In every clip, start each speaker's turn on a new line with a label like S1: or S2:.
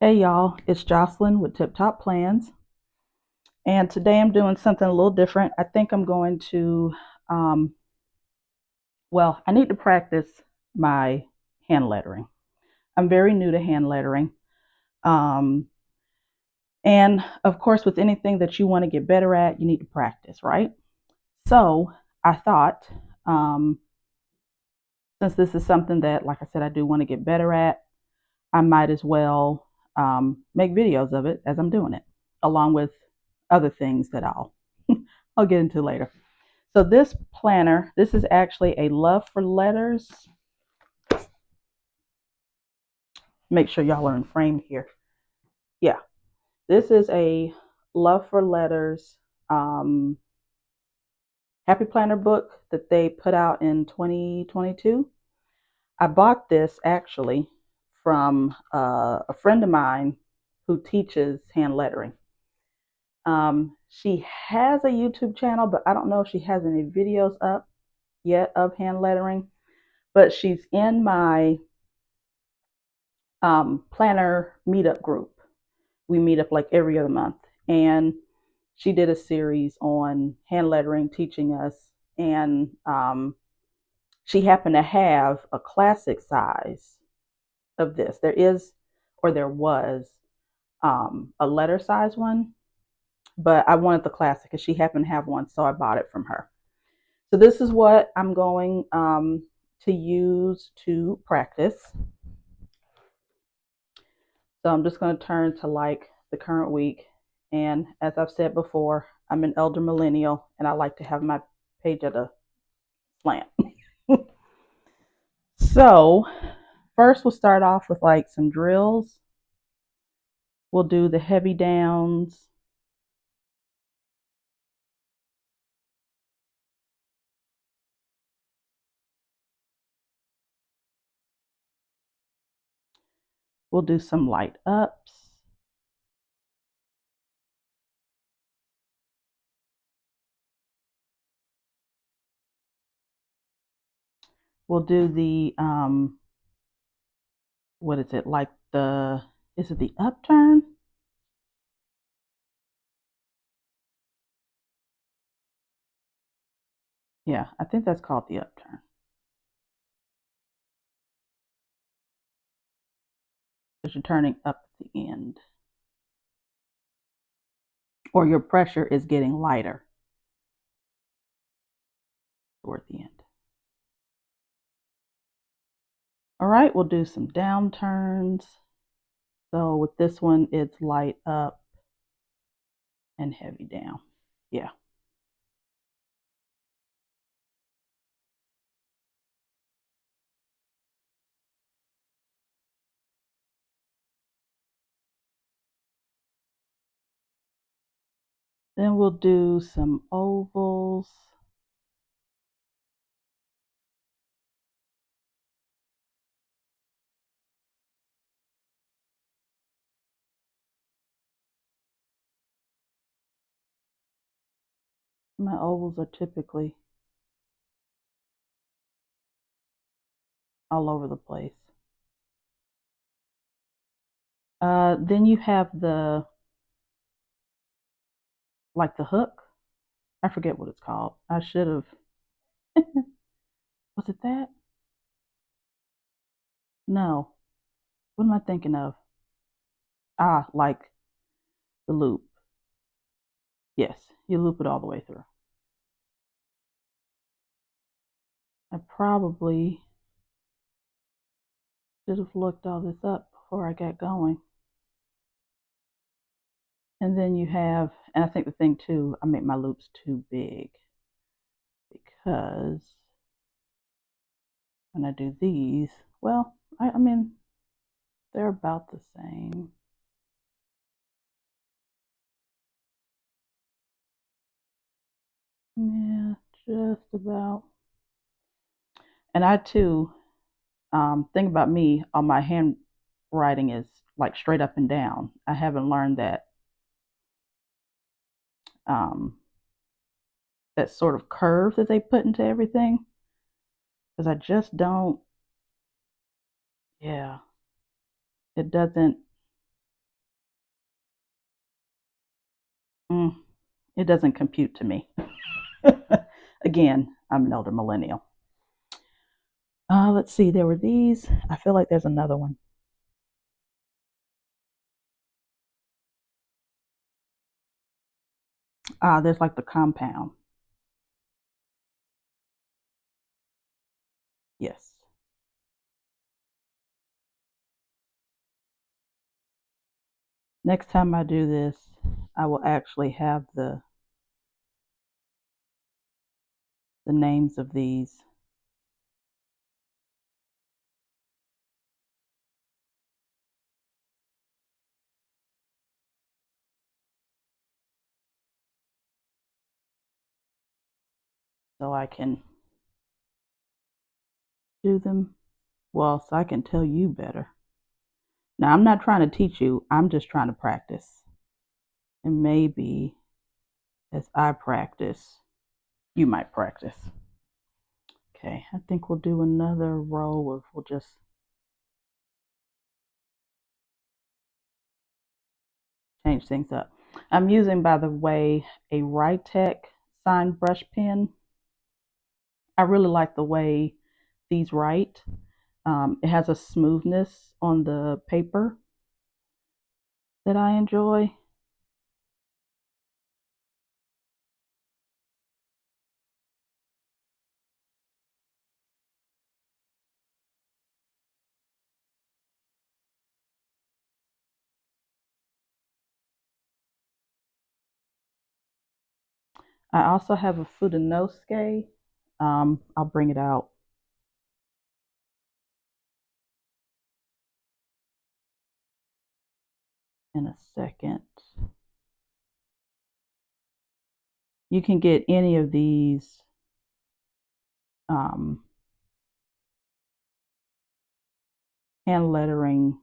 S1: Hey y'all, it's Jocelyn with Tip Top Plans, and today I'm doing something a little different. I think I'm going to, um, I need to practice my hand lettering. I'm very new to hand lettering. Um, and of course, with anything that you want to get better at, you need to practice, right? So I thought, um, since this is something that, like I said, I do want to get better at, I might as well make videos of it as I'm doing it, along with other things that I'll get into later. So this planner, this is actually a Love for Letters. Make sure y'all are in frame here. Yeah, this is a Love for Letters Happy Planner book that they put out in 2022. I bought this actually from a friend of mine who teaches hand lettering. She has a YouTube channel, but I don't know if she has any videos up yet of hand lettering. But she's in my planner meetup group. We meet up like every other month. And she did a series on hand lettering, teaching us. And she happened to have a classic size of this. There was a letter size one, but I wanted the classic because she happened to have one. So I bought it from her. So this is what I'm going to use to practice. So I'm just going to turn to like the current week. And as I've said before, I'm an elder millennial and I like to have my page at a slant. So first we'll start off with like some drills. We'll do the heavy downs. We'll do some light ups. We'll do the what is it like the is it the upturn? Yeah, I think that's called the upturn. Because you're turning up at the end. Or your pressure is getting lighter toward the end. All right, we'll do some down turns. So with this one, it's light up and heavy down. Yeah. Then we'll do some ovals. My ovals are typically all over the place. Then you have like the hook. I forget what it's called. I should have. Was it that? No. What am I thinking of? Like the loop. Yes, you loop it all the way through. I probably should have looked all this up before I got going. And then you have, and I think the thing too, I make my loops too big because when I do these, I mean, they're about the same. Yeah, just about. And I too, thing about me, all my handwriting is like straight up and down. I haven't learned um, that sort of curve that they put into everything because I just don't. Yeah, it doesn't. mm, it doesn't compute to me. Again, I'm an elder millennial. Let's see, there were these. I feel like there's another one. There's like the compound. Yes. Next time I do this, I will actually have the names of these. So I can do them well, so I can tell you better. Now, I'm not trying to teach you, I'm just trying to practice. And maybe as I practice, you might practice. Okay, I think we'll do another row of, we'll just change things up. I'm using, by the way, a Rytec sign brush pen. I really like the way these write. It has a smoothness on the paper that I enjoy. I also have a Fudenosuke. I'll bring it out in a second. You can get any of these um, hand lettering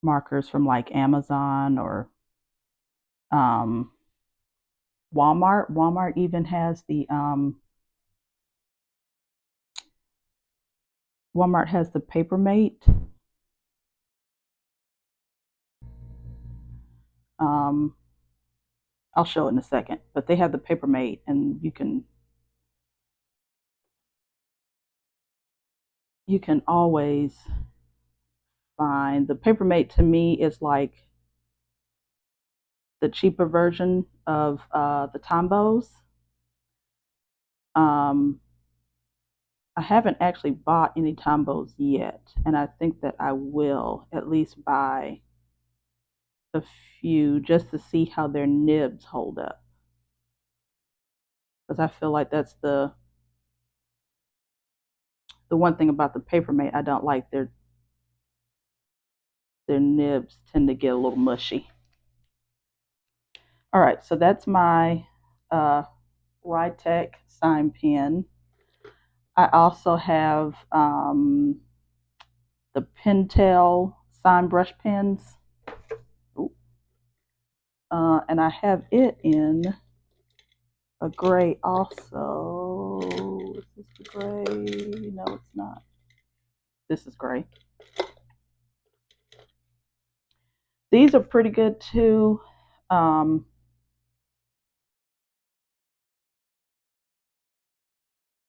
S1: markers from like Amazon or um, Walmart. Walmart even has Walmart has the Papermate. Um, I'll show it in a second, but they have the Papermate, and you can always find the Papermate. To me, is like the cheaper version of the Tombos. Um, I haven't actually bought any Tombos yet, and I think that I will at least buy a few just to see how their nibs hold up. Because I feel like that's the one thing about the Papermate I don't like. Their nibs tend to get a little mushy. All right, so that's my uh, Rytec sign pen. I also have the Pentel sign brush pens. And I have it in a gray also. Is this the gray? No, it's not. This is gray. These are pretty good too. Um,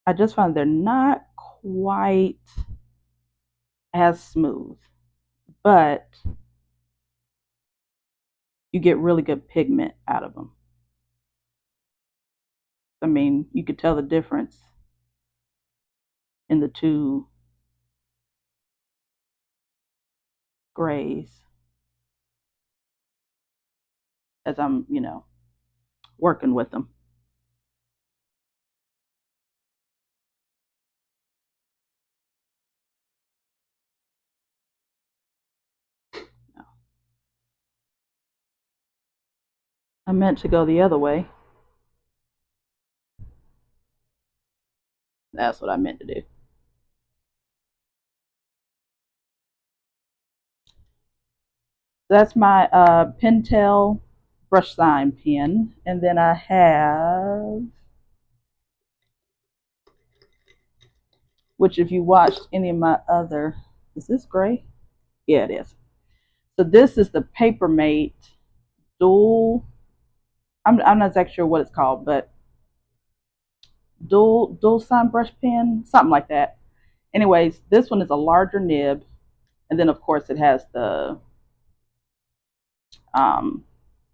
S1: I just find they're not quite as smooth, but you get really good pigment out of them. I mean, you could tell the difference in the two grays as I'm, working with them. I meant to go the other way. That's what I meant to do. That's my Pentel brush sign pen. And then I have, which if you watched any of my other, is this gray? Yeah, it is. So this is the Papermate dual. I'm not exactly sure what it's called, but dual sign brush pen, something like that. Anyways, this one is a larger nib, and then of course it has the um,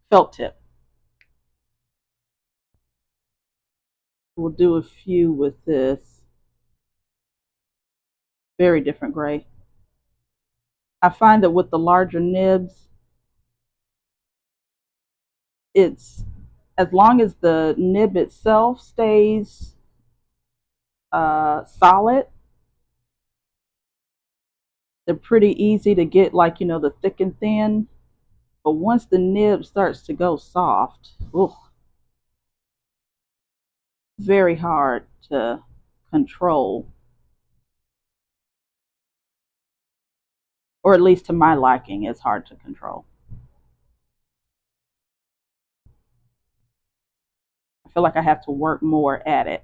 S1: felt tip. We'll do a few with this. Very different gray. I find that with the larger nibs, it's as long as the nib itself stays solid, they're pretty easy to get, like, the thick and thin. But once the nib starts to go soft, ooh, very hard to control, or at least to my liking, it's hard to control. I feel like I have to work more at it.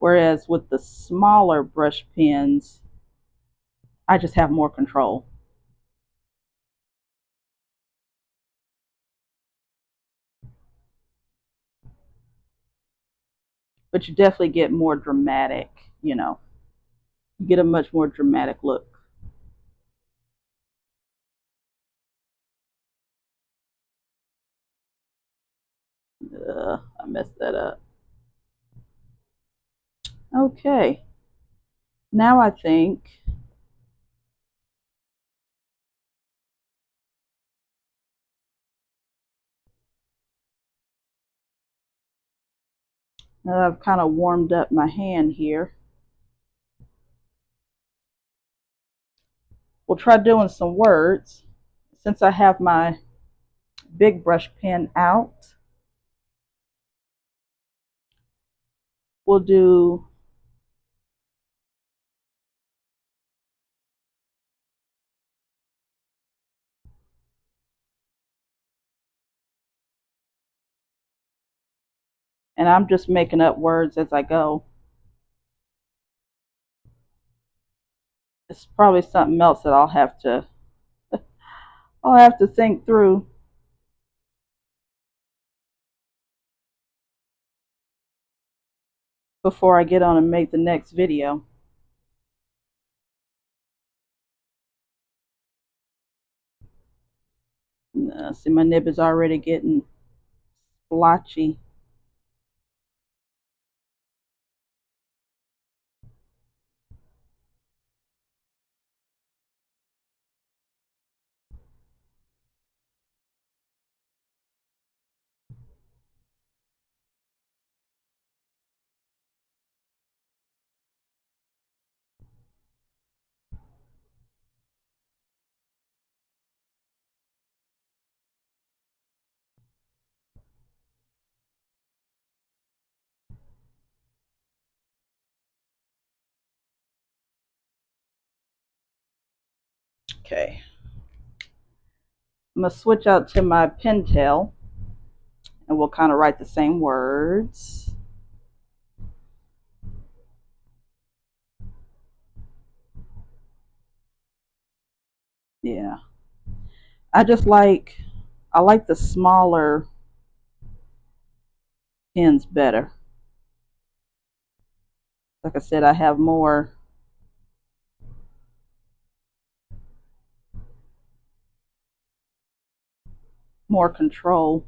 S1: Whereas with the smaller brush pens, I just have more control. But you definitely get more dramatic, you get a much more dramatic look. I messed that up. Okay, now I think that I've kind of warmed up my hand here, we'll try doing some words. Since I have my big brush pen out, we'll do and I'm just making up words as I go. It's probably something else that I'll have to think through before I get on and make the next video. See, my nib is already getting splotchy. Okay, I'm going to switch out to my Pentel and we'll kind of write the same words. Yeah, I like the smaller pens better. Like I said, I have more control.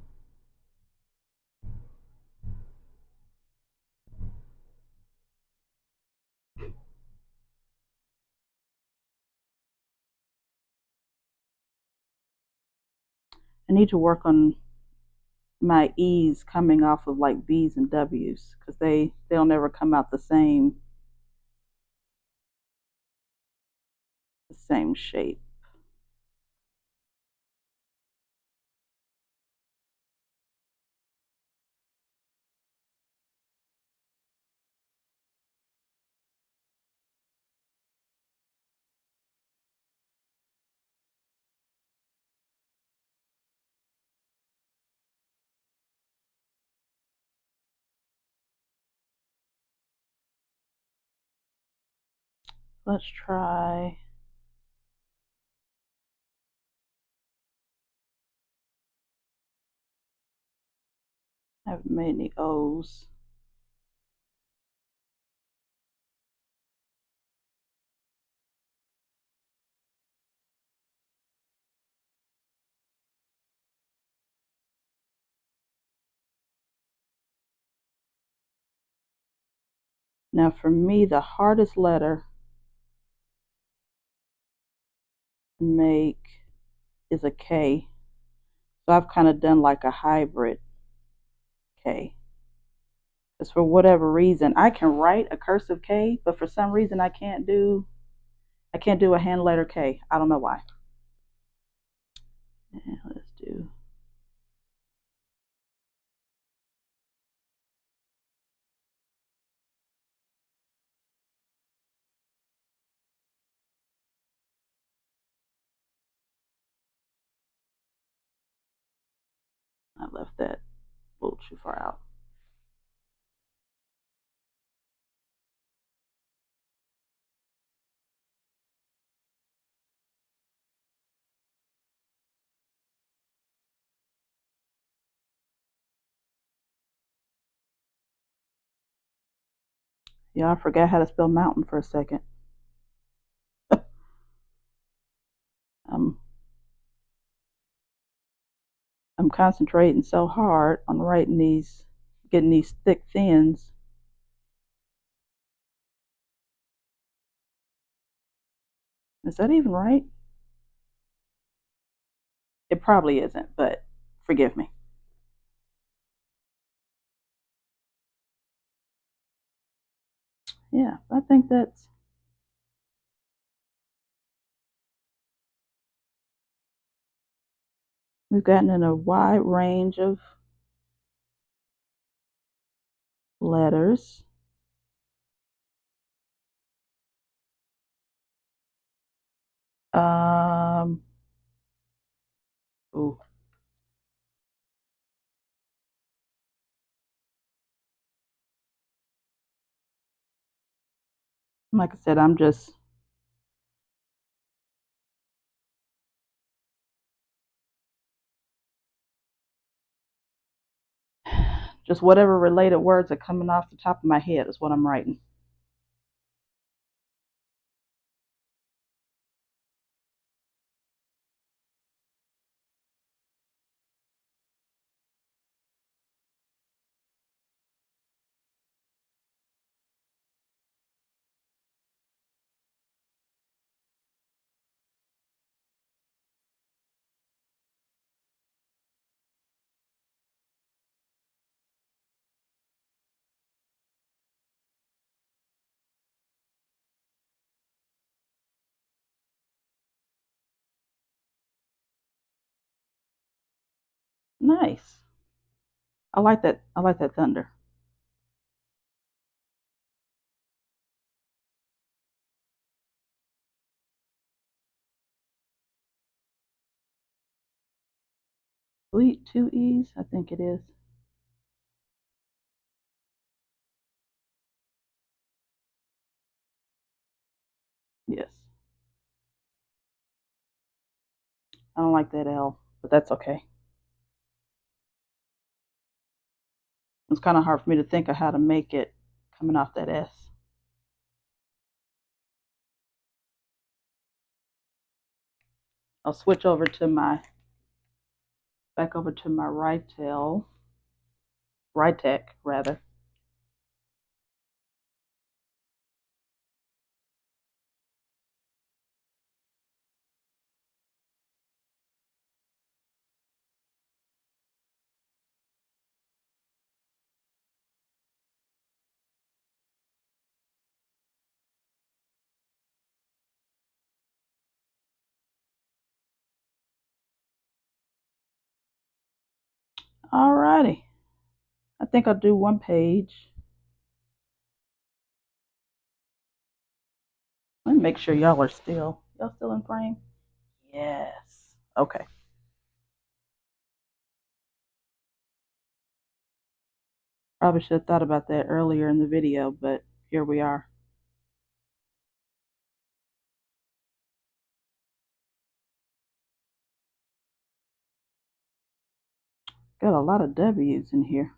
S1: I need to work on my E's coming off of like B's and W's because they'll never come out the same shape. Let's try I haven't made any O's. Now for me, the hardest letter to make is a K. So I've kind of done like a hybrid K. Because for whatever reason, I can write a cursive K, but for some reason I can't do a hand letter K. I don't know why. And let's do. I left that a little too far out. Yeah, I forgot how to spell mountain for a second. I'm I'm concentrating so hard on writing these, getting these thick thins. Is that even right? It probably isn't, but forgive me. Yeah, I think we've gotten in a wide range of letters. Um, ooh, like I said, I'm just whatever related words are coming off the top of my head is what I'm writing. Nice. I like that. I like that thunder. Fleet, two E's, I think it is. Yes. I don't like that L, but that's okay. It's kind of hard for me to think of how to make it coming off that S. I'll switch over to my back over to my Ritek rather. Alrighty. I think I'll do one page. Let me make sure y'all still in frame. Yes. Okay. Probably should have thought about that earlier in the video, but here we are. Got a lot of W's in here.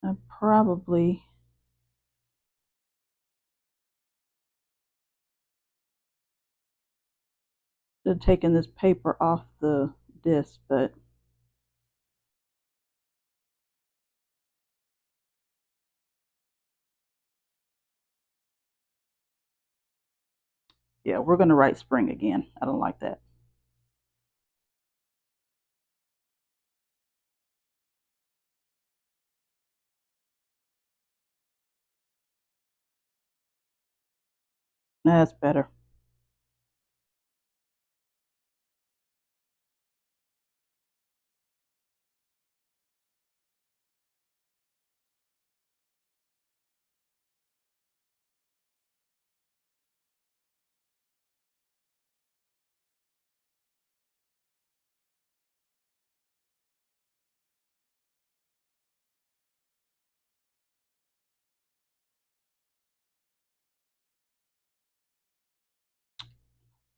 S1: I probably should have taken this paper off the disc, but yeah, we're going to write spring again. I don't like that. That's better.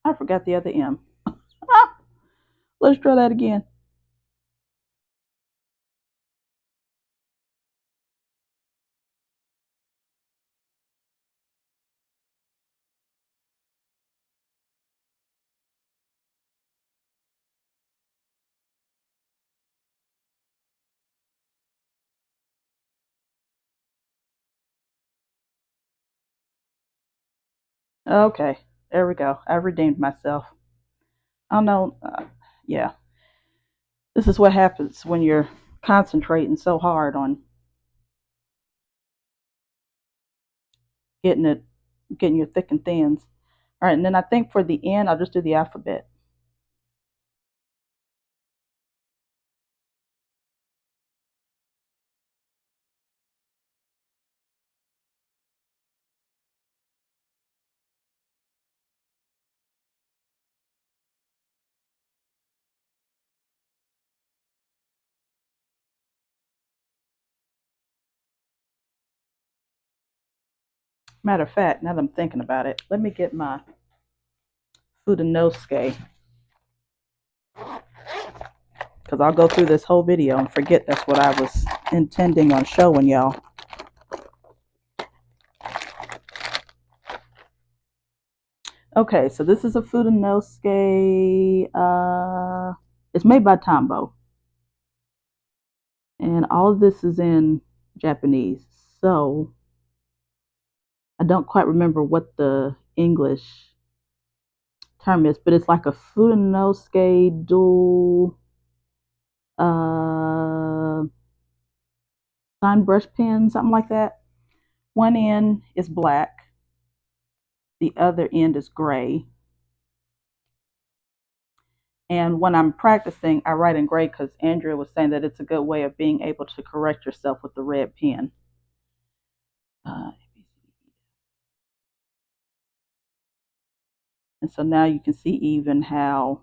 S1: I forgot the other M. Ah, let's try that again. Okay, there we go. I redeemed myself. I don't know. Yeah, this is what happens when you're concentrating so hard on getting it, getting your thick and thins. All right, and then I think for the end, I'll just do the alphabet. Matter of fact, now that I'm thinking about it, let me get my Fudenosuke because I'll go through this whole video and forget that's what I was intending on showing y'all. Okay, so this is a Fudenosuke. It's made by Tombow, and all of this is in Japanese. So I don't quite remember what the English term is, but it's like a Fudenosuke dual uh, sun brush pen, something like that. One end is black, the other end is gray. And when I'm practicing, I write in gray because Andrea was saying that it's a good way of being able to correct yourself with the red pen. Uh, and so now you can see even how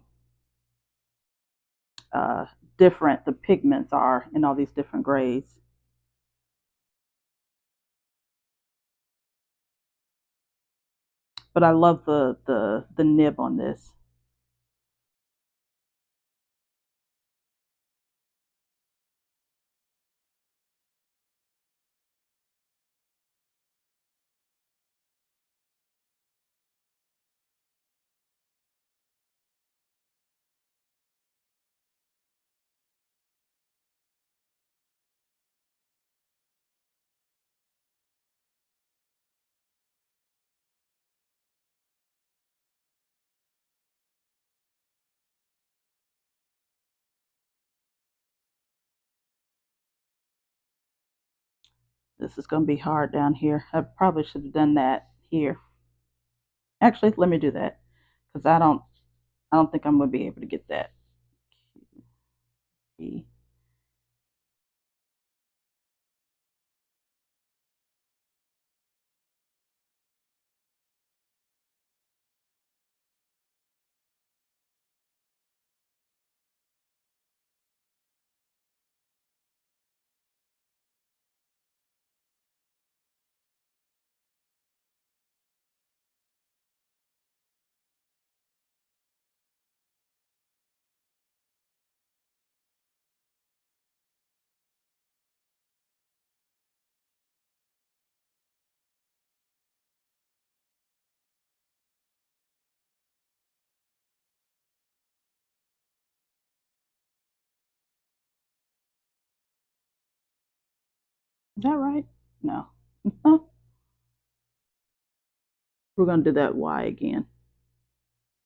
S1: uh, different the pigments are in all these different grades. But I love the nib on this. This is going to be hard down here. I probably should have done that here. Actually, let me do that because I don't think I'm going to be able to get that. Is that right? No. We're going to do that Y again.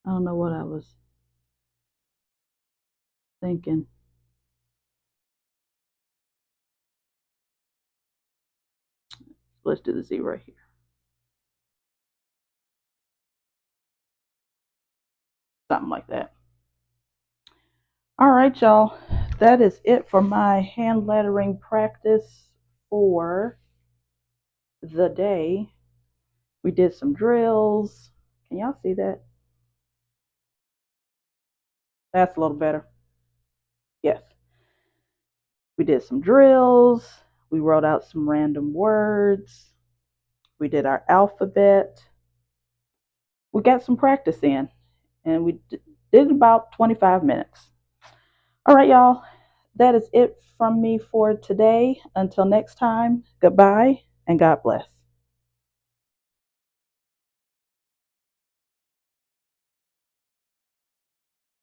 S1: I don't know what I was thinking. Let's do the Z right here. Something like that. All right, y'all. That is it for my hand lettering practice for the day. We did some drills. Can y'all see that? That's a little better. Yes. We did some drills. We wrote out some random words. We did our alphabet. We got some practice in, and we did about 25 minutes. All right, y'all. That is it from me for today. Until next time, goodbye and God bless.